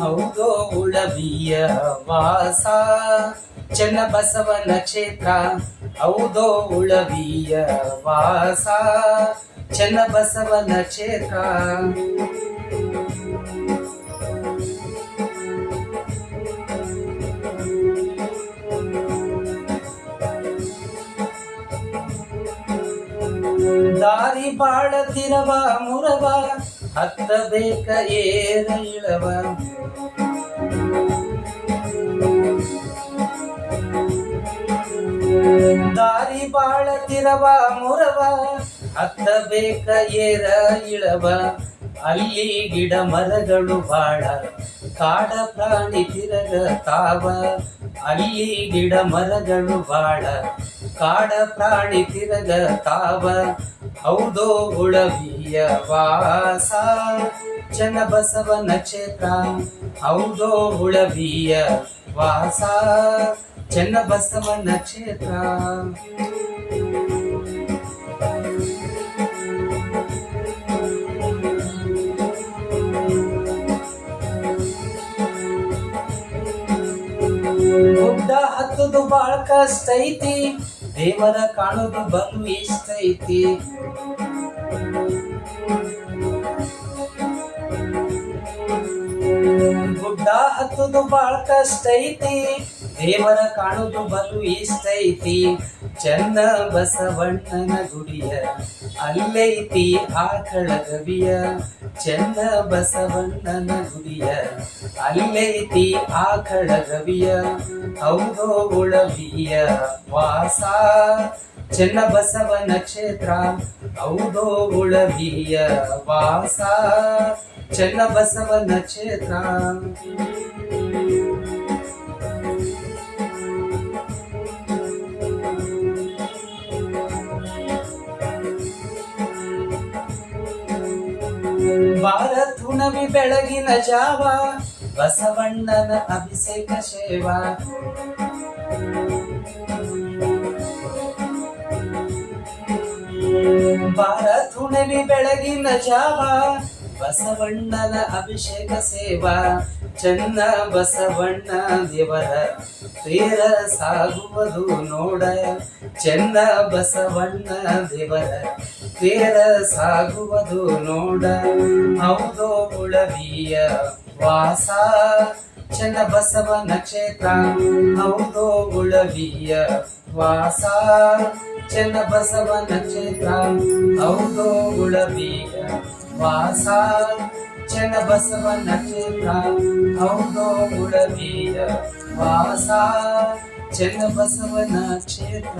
ಹೌದೋ ಉಳವಿಯ ವಾಸ ಚನ್ನಬಸವನ ಕ್ಷೇತ್ರ. ಹೌದೋ ಉಳವಿಯ ವಾಸ ಚನ್ನಬಸವನ ಕ್ಷೇತ್ರ. ದಾರಿ ಬಾಳತಿರವ ಮುರವ ಹತ್ತಬೇಕ ಏರ ಇಳವ. ದಾರಿ ಬಾಳತಿರವ ಮುರವ ಹತ್ತಬೇಕ ಏರ ಇಳವ. ಅಲ್ಲಿ ಗಿಡ ಮರಗಳು ಬಾಳ ಕಾಡ ಪ್ರಾಣಿ ತಿರಗತಾವ. ಅಲ್ಲಿ ಗಿಡ ಮರಗಳು ಬಾಳ ಕಾಡ ಪ್ರಾಣಿ ತಿರಗತಾವ. ಹೌದೋ ಉಳವಿಯ ವಾಸ ಚನ್ನಬಸವನ ಕ್ಷೇತ್ರ. ಹೌದೋ ಉಳವಿಯ ವಾಸ ಚನ್ನಬಸವನ ಕ್ಷೇತ್ರ. ಗುಡ್ಡ ಹತ್ತುದು ಬಾಳ ಕಷ್ಟ ಐತಿ, ದೇವರ ಕಾಣುದು ಬಲು ಇಷ್ಟ ಐತಿ. ಗುಡ್ಡ ಹತ್ತುದು ಬಾಳ ಕಷ್ಟ ಐತಿ, ದೇವರ ಕಾಣುದು ಬಲು ಇಷ್ಟ ಐತಿ. ಚನ್ನ ಬಸವಣ್ಣನ ಗುಡಿಯ ಅಲ್ಲೈತಿ ಆಕಳ ಗವಿಯ. ಚನ್ನ ಬಸವಣ್ಣನ ಗುಡಿಯ ಅಲ್ಲೈತಿ ಆಕಳ ಗವಿಯ. ಹೌದೋ ಉಳವಿಯ ವಾಸ ಚನ್ನಬಸವನ ಕ್ಷೇತ್ರ. ಹೌದೋ ಉಳವಿಯ ವಾಸ ಚನ್ನಬಸವನ ಕ್ಷೇತ್ರ. ಭಾರತ್ ಹುಣವಿ ಬೆಳಗಿನ ಜಾವ ಬಸವಣ್ಣನ ಅಭಿಷೇಕ ಸೇವಾ. ಭಾರತ್ ಹುಣವಿ ಬೆಳಗಿನ ಜಾವ ಬಸವಣ್ಣನ ಅಭಿಷೇಕ ಸೇವಾ. ಚನ್ನ ಬಸವಣ್ಣ ದೇವರ ತೇರ ಸಾಗುವುದು ನೋಡ. ಚನ್ನ ಬಸವಣ್ಣ ದೇವರ ತೇರ ಸಾಗುವುದು ನೋಡ. ಹೌದೋ ಉಳವಿಯ ವಾಸ ಚನ್ನಬಸವನ ಕ್ಷೇತ್ರ. ಹೌದೋ ಉಳವಿಯ ವಾಸ ಚನ್ನಬಸವನ ಕ್ಷೇತ್ರ. ಹೌದೋ ಉಳವಿಯ ವಾಸ ಚನ್ನಬಸವನ ಕ್ಷೇತ್ರ. ಹೌದೋ ಉಳವಿಯ ವಾಸ ಚನ್ನಬಸವನ ಕ್ಷೇತ್ರ.